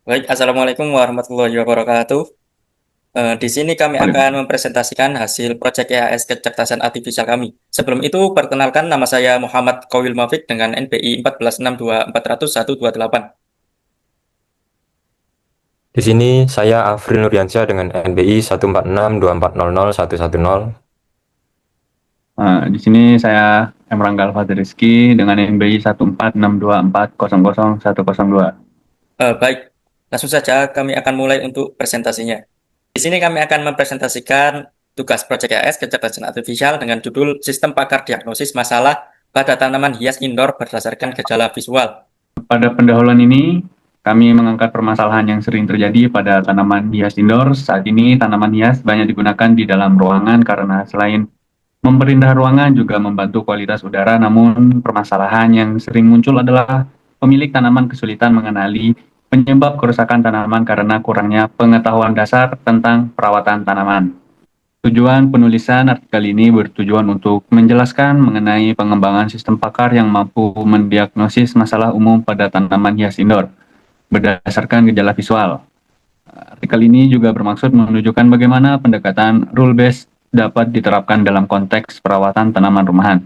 Baik, Assalamualaikum warahmatullahi wabarakatuh. Di sini kami akan Waalaikumsalam. mempresentasikan hasil proyek EAS kecerdasan artifisial kami. Sebelum itu, perkenalkan nama saya Muhammad Kawil Mafik dengan NPI 1462400128. Di sini saya Afril Nurdiansyah dengan NBI 14624001110. Di sini saya Emranggal Fadil Rizky dengan NBI 14624000102. Baik, langsung saja kami akan mulai untuk presentasinya. Di sini kami akan mempresentasikan tugas proyek EAS kecerdasan artifisial dengan judul Sistem Pakar Diagnosis Masalah pada Tanaman Hias Indoor berdasarkan gejala visual. Pada pendahuluan ini, kami mengangkat permasalahan yang sering terjadi pada tanaman hias indoor. Saat ini, tanaman hias banyak digunakan di dalam ruangan karena selain memperindah ruangan juga membantu kualitas udara. Namun, permasalahan yang sering muncul adalah pemilik tanaman kesulitan mengenali penyebab kerusakan tanaman karena kurangnya pengetahuan dasar tentang perawatan tanaman. Tujuan penulisan artikel ini bertujuan untuk menjelaskan mengenai pengembangan sistem pakar yang mampu mendiagnosis masalah umum pada tanaman hias indoor berdasarkan gejala visual. Artikel ini juga bermaksud menunjukkan bagaimana pendekatan rule-based dapat diterapkan dalam konteks perawatan tanaman rumahan.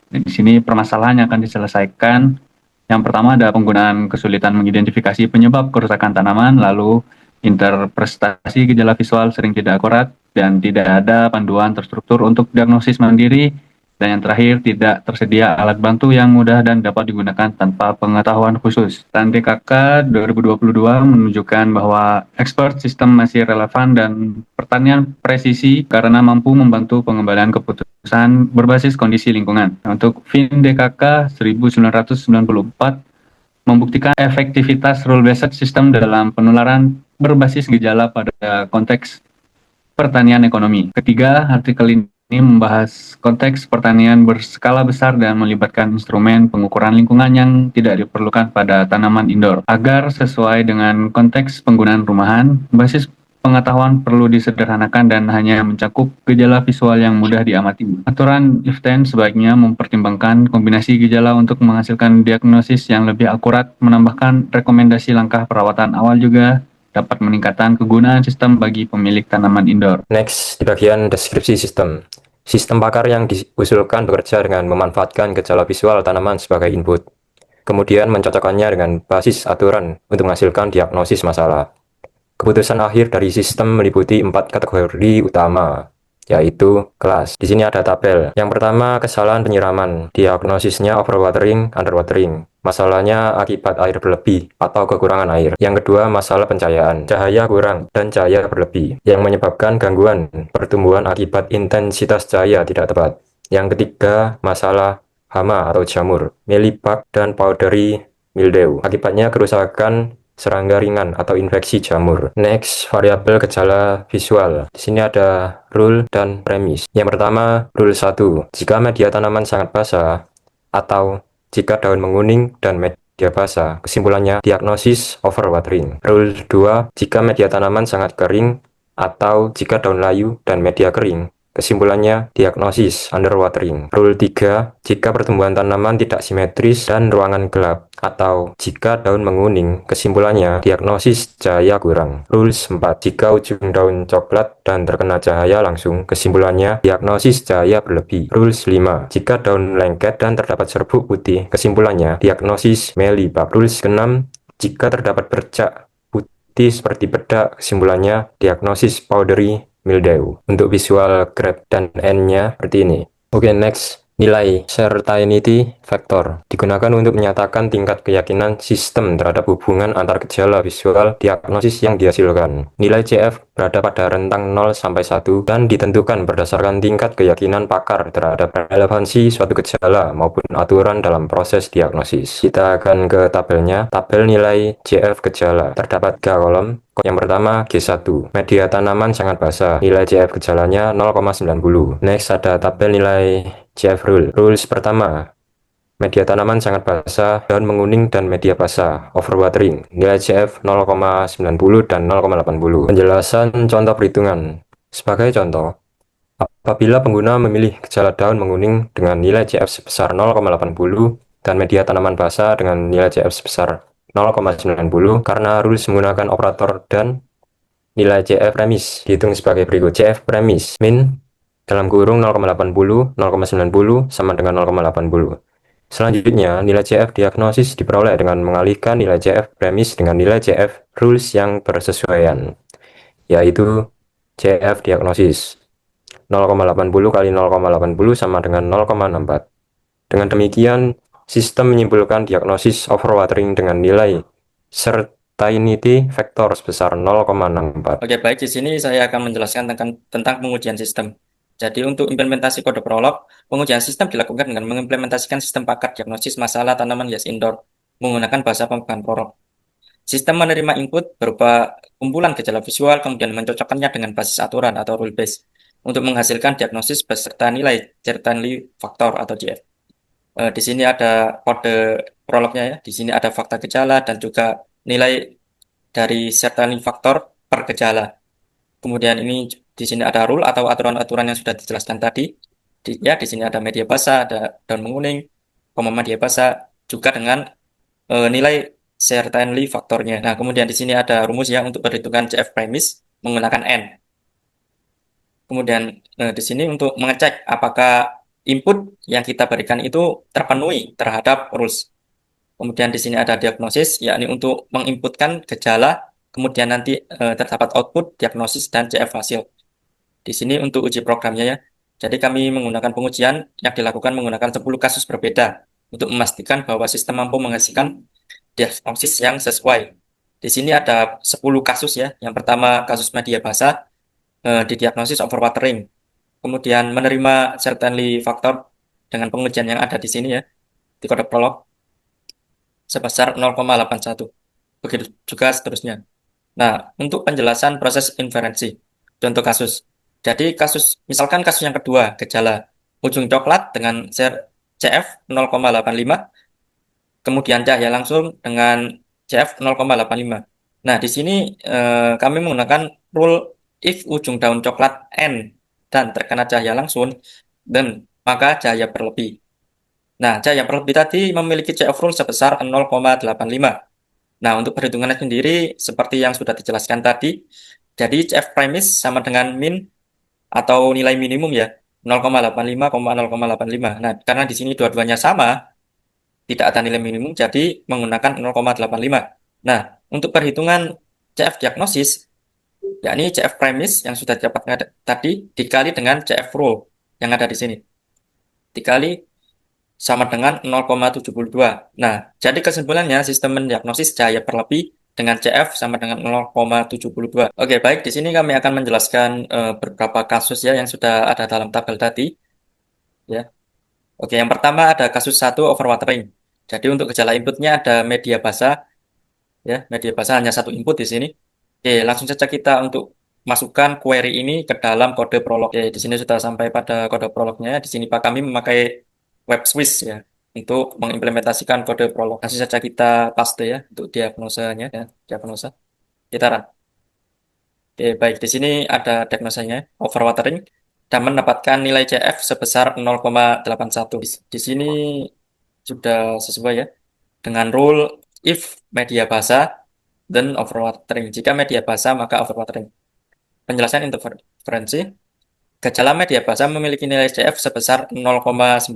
Dan di sini permasalahan yang akan diselesaikan. Yang pertama ada penggunaan kesulitan mengidentifikasi penyebab kerusakan tanaman, lalu interpretasi gejala visual sering tidak akurat, dan tidak ada panduan terstruktur untuk diagnosis mandiri, dan yang terakhir tidak tersedia alat bantu yang mudah dan dapat digunakan tanpa pengetahuan khusus. Dan DKK 2022 menunjukkan bahwa expert sistem masih relevan dan pertanian presisi karena mampu membantu pengembalian keputusan berbasis kondisi lingkungan. Untuk FIN DKK 1994 membuktikan efektivitas rule-based system dalam penularan berbasis gejala pada konteks pertanian ekonomi. Ketiga, artikel ini membahas konteks pertanian berskala besar dan melibatkan instrumen pengukuran lingkungan yang tidak diperlukan pada tanaman indoor. Agar sesuai dengan konteks penggunaan rumahan, basis pengetahuan perlu disederhanakan dan hanya mencakup gejala visual yang mudah diamati. Aturan if-then sebaiknya mempertimbangkan kombinasi gejala untuk menghasilkan diagnosis yang lebih akurat, menambahkan rekomendasi langkah perawatan awal juga dapat meningkatkan kegunaan sistem bagi pemilik tanaman indoor. Next, di bagian deskripsi sistem. Sistem pakar yang diusulkan bekerja dengan memanfaatkan gejala visual tanaman sebagai input, kemudian mencocokkannya dengan basis aturan untuk menghasilkan diagnosis masalah. Keputusan akhir dari sistem meliputi 4 kategori utama, yaitu kelas. Di sini ada tabel. Yang pertama, kesalahan penyiraman. Diagnosisnya overwatering, underwatering. Masalahnya akibat air berlebih atau kekurangan air. Yang kedua, masalah pencahayaan. Cahaya kurang dan cahaya berlebih, yang menyebabkan gangguan pertumbuhan akibat intensitas cahaya tidak tepat. Yang ketiga, masalah hama atau jamur, mealybug dan powdery mildew. Akibatnya kerusakan serangga ringan atau infeksi jamur. Next, variabel gejala visual. Di sini ada rule dan premis. Yang pertama, rule 1. Jika media tanaman sangat basah atau jika daun menguning dan media basah, kesimpulannya diagnosis overwatering. Rule 2. Jika media tanaman sangat kering atau jika daun layu dan media kering, kesimpulannya diagnosis underwatering. Rule 3. Jika pertumbuhan tanaman tidak simetris dan ruangan gelap, atau jika daun menguning, kesimpulannya diagnosis cahaya kurang. Rules 4. Jika ujung daun coklat dan terkena cahaya langsung, kesimpulannya diagnosis cahaya berlebih. Rules 5. Jika daun lengket dan terdapat serbuk putih, kesimpulannya diagnosis mealybug. Rules 6. Jika terdapat bercak putih seperti bedak, kesimpulannya diagnosis powdery mildew. Untuk visual graph dan N-nya seperti ini. Oke, next. Nilai certainty factor digunakan untuk menyatakan tingkat keyakinan sistem terhadap hubungan antar gejala visual diagnosis yang dihasilkan. Nilai CF berada pada rentang 0 sampai 1 dan ditentukan berdasarkan tingkat keyakinan pakar terhadap relevansi suatu gejala maupun aturan dalam proses diagnosis. Kita akan ke tabelnya. Tabel nilai CF gejala. Terdapat 3 kolom. Yang pertama, G1. Media tanaman sangat basah. Nilai CF gejalanya 0,90. Next, ada tabel nilai CF rule. Rules pertama, media tanaman sangat basah, daun menguning dan media basah, overwatering. Nilai CF 0,90 dan 0,80. Penjelasan contoh perhitungan. Sebagai contoh, apabila pengguna memilih gejala daun menguning dengan nilai CF sebesar 0,80 dan media tanaman basah dengan nilai CF sebesar 0,90 karena rules menggunakan operator dan nilai CF premis dihitung sebagai berikut. CF premis min dalam kurung 0,80, 0,90 sama dengan 0,80. Selanjutnya, nilai CF diagnosis diperoleh dengan mengalihkan nilai CF premis dengan nilai CF rules yang bersesuaian, yaitu CF diagnosis 0,80 kali 0,80 sama dengan 0,64. Dengan demikian, sistem menyimpulkan diagnosis overwatering dengan nilai certainty factor sebesar 0,64. Oke, baik. Di sini saya akan menjelaskan tentang pengujian sistem. Jadi untuk implementasi kode prolog, pengujian sistem dilakukan dengan mengimplementasikan sistem pakar diagnosis masalah tanaman hias indoor menggunakan bahasa pembukaan prolog. Sistem menerima input berupa kumpulan gejala visual, kemudian mencocokkannya dengan basis aturan atau rule base untuk menghasilkan diagnosis beserta nilai certainty factor atau JF. Di sini ada kode prolognya ya. Di sini ada fakta gejala dan juga nilai dari certainty factor per gejala. Kemudian ini di sini ada rule atau aturan-aturan yang sudah dijelaskan tadi. Di sini ada media basah, ada daun menguning, media basah, juga dengan nilai certainty faktornya. Nah, kemudian di sini ada rumus ya untuk perhitungan CF premis menggunakan N. Kemudian di sini untuk mengecek apakah input yang kita berikan itu terpenuhi terhadap rules. Kemudian di sini ada diagnosis, yakni untuk menginputkan gejala, kemudian nanti terdapat output, diagnosis, dan CF hasil. Di sini untuk uji programnya ya. Jadi kami menggunakan pengujian yang dilakukan menggunakan 10 kasus berbeda untuk memastikan bahwa sistem mampu menghasilkan diagnosis yang sesuai. Di sini ada 10 kasus ya. Yang pertama kasus media basah, didiagnosis overwatering. Kemudian menerima certainty factor dengan pengujian yang ada di sini ya, di kode prolog sebesar 0,81. Begitu juga seterusnya. Nah, untuk penjelasan proses inferensi, contoh kasus. Jadi misalkan kasus yang kedua, gejala ujung coklat dengan CF 0,85, kemudian cahaya langsung dengan CF 0,85. Nah, di sini kami menggunakan rule if ujung daun coklat N dan terkena cahaya langsung, dan maka cahaya berlebih. Nah, cahaya berlebih tadi memiliki CF rule sebesar 0,85. Nah, untuk perhitungannya sendiri, seperti yang sudah dijelaskan tadi, jadi CF premis sama dengan min atau nilai minimum ya, 0,85, 0,85. Nah, karena di sini dua-duanya sama, tidak ada nilai minimum, jadi menggunakan 0,85. Nah, untuk perhitungan CF diagnosis, yakni CF premis yang sudah didapatkan tadi, dikali dengan CF rule yang ada di sini. Dikali sama dengan 0,72. Nah, jadi kesimpulannya sistem mendiagnosis cahaya berlebih dengan CF sama dengan 0,72. Oke, baik. Di sini kami akan menjelaskan beberapa kasus ya yang sudah ada dalam tabel tadi. Ya. Oke, yang pertama ada kasus 1 overwatering. Jadi untuk gejala inputnya ada media basah. Ya, media basah hanya satu input di sini. Oke, langsung saja kita untuk masukkan query ini ke dalam kode prolog. Oke, di sini sudah sampai pada kode prolognya. Di sini Pak kami memakai web Swiss ya untuk mengimplementasikan kode prolog. Langsung saja kita paste ya untuk diagnosanya ya, diagnosa. Kita run. Oke, baik. Di sini ada diagnosanya overwatering dan mendapatkan nilai CF sebesar 0,81. Di sini sudah sesuai ya dengan rule if media basah dan overwatering. Jika media basah maka overwatering. Penjelasan interferensi. Gejala media basah memiliki nilai CF sebesar 0,9.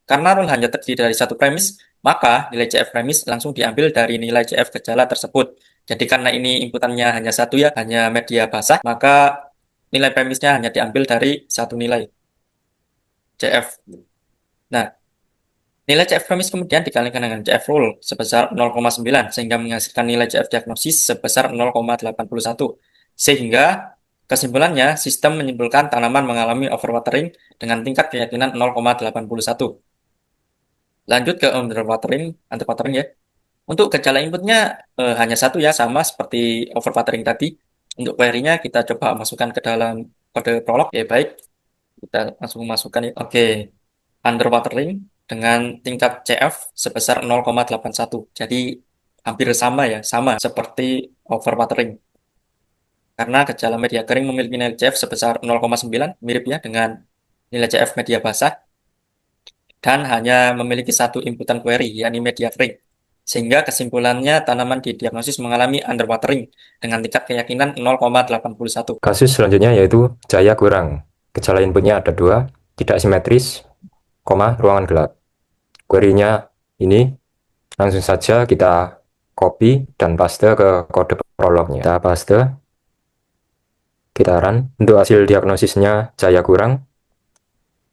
Karena rule hanya terdiri dari satu premis, maka nilai CF premis langsung diambil dari nilai CF gejala tersebut. Jadi karena ini inputannya hanya satu ya, hanya media basah, maka nilai premisnya hanya diambil dari satu nilai CF. Nah, nilai CF premis kemudian dikalikan dengan CF rule sebesar 0,9 sehingga menghasilkan nilai CF diagnosis sebesar 0,81. Sehingga kesimpulannya sistem menyimpulkan tanaman mengalami overwatering dengan tingkat keyakinan 0,81. Lanjut ke underwatering ya. Untuk gejala inputnya hanya satu ya, sama seperti overwatering tadi. Untuk query-nya kita coba masukkan ke dalam kode prolog. Oke, baik. Kita langsung masukkan ya. Oke, underwatering dengan tingkat CF sebesar 0,81. Jadi hampir sama ya, sama seperti overwatering. Karena gejala media kering memiliki nilai CF sebesar 0,9, mirip ya dengan nilai CF media basah, dan hanya memiliki satu inputan query, yakni media kering. Sehingga kesimpulannya tanaman didiagnosis mengalami underwatering dengan tingkat keyakinan 0,81. Kasus selanjutnya yaitu cahaya kurang. Gejala inputnya ada dua, tidak simetris, ruangan gelap. Query-nya ini langsung saja kita copy dan paste ke kode prolognya. Kita paste, kita run. Untuk hasil diagnosisnya cahaya kurang,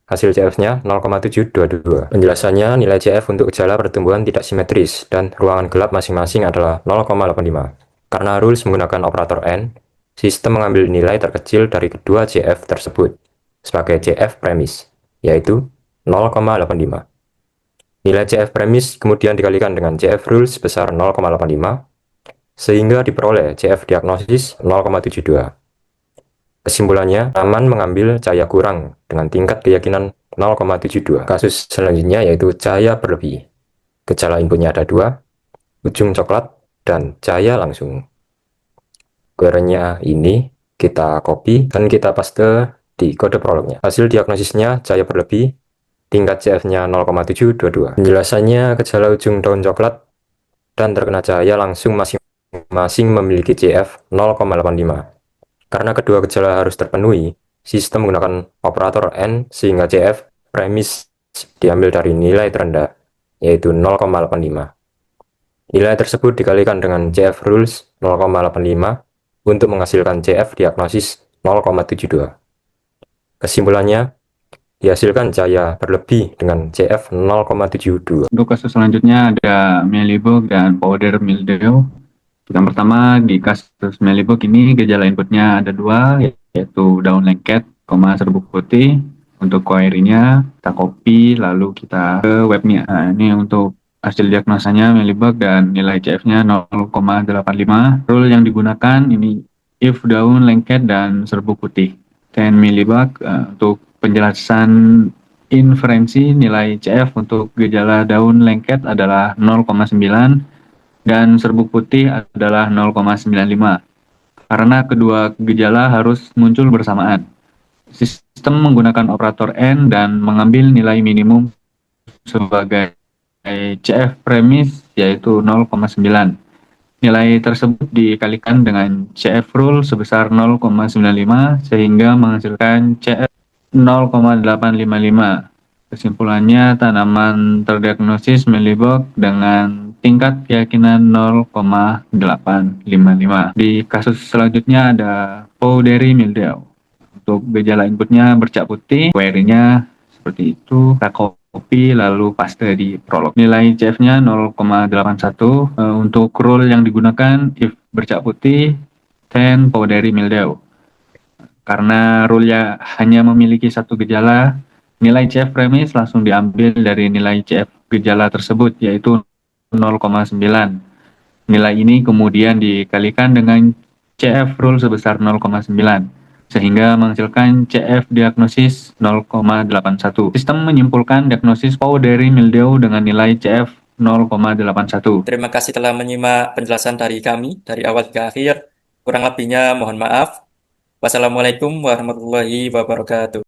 hasil CF-nya 0,722. Penjelasannya nilai CF untuk gejala pertumbuhan tidak simetris dan ruangan gelap masing-masing adalah 0,85. Karena rules menggunakan operator AND, sistem mengambil nilai terkecil dari kedua CF tersebut sebagai CF premis, yaitu 0,85. Nilai CF premis kemudian dikalikan dengan CF rules sebesar 0,85, sehingga diperoleh CF diagnosis 0,72. Kesimpulannya, tanaman mengambil cahaya kurang dengan tingkat keyakinan 0,72. Kasus selanjutnya yaitu cahaya berlebih. Gejala inputnya ada dua, ujung coklat dan cahaya langsung. Query-nya ini kita copy dan kita paste di kode prolognya. Hasil diagnosisnya cahaya berlebih, tingkat CF-nya 0,722. Penjelasannya gejala ujung daun coklat dan terkena cahaya langsung masing-masing memiliki CF 0,85. Karena kedua gejala harus terpenuhi, sistem menggunakan operator AND sehingga CF premis diambil dari nilai terendah, yaitu 0,85. Nilai tersebut dikalikan dengan CF rules 0,85 untuk menghasilkan CF diagnosis 0,72. Kesimpulannya, dihasilkan cahaya berlebih dengan CF 0,72. Untuk kasus selanjutnya ada mealybug dan powder mildew. Yang pertama di kasus mealybug ini gejala inputnya ada dua, yaitu daun lengket, serbuk putih. Untuk query-nya kita copy lalu kita ke webnya. Nah, ini untuk hasil diagnosanya mealybug dan nilai CF-nya 0,85. Rule yang digunakan ini if daun lengket dan serbuk putih. Dan mealybug untuk penjelasan inferensi nilai CF untuk gejala daun lengket adalah 0,9 dan serbuk putih adalah 0,95. Karena kedua gejala harus muncul bersamaan. Sistem menggunakan operator AND dan mengambil nilai minimum sebagai CF premis yaitu 0,9. Nilai tersebut dikalikan dengan CF rule sebesar 0,95 sehingga menghasilkan CF 0,855. Kesimpulannya, tanaman terdiagnosis mealybug dengan tingkat keyakinan 0,855. Di kasus selanjutnya ada powdery mildew. Untuk gejala inputnya bercak putih, query-nya seperti itu. Kita copy lalu paste di prolog. Nilai CF-nya 0,81. Untuk rule yang digunakan if bercak putih, then powdery mildew. Karena rule-nya hanya memiliki satu gejala, nilai CF premis langsung diambil dari nilai CF gejala tersebut, yaitu 0,9. Nilai ini kemudian dikalikan dengan CF rule sebesar 0,9, sehingga menghasilkan CF diagnosis 0,81. Sistem menyimpulkan diagnosis powdery mildew dengan nilai CF 0,81. Terima kasih telah menyimak penjelasan dari kami dari awal hingga akhir. Kurang lebihnya mohon maaf. Wassalamualaikum warahmatullahi wabarakatuh.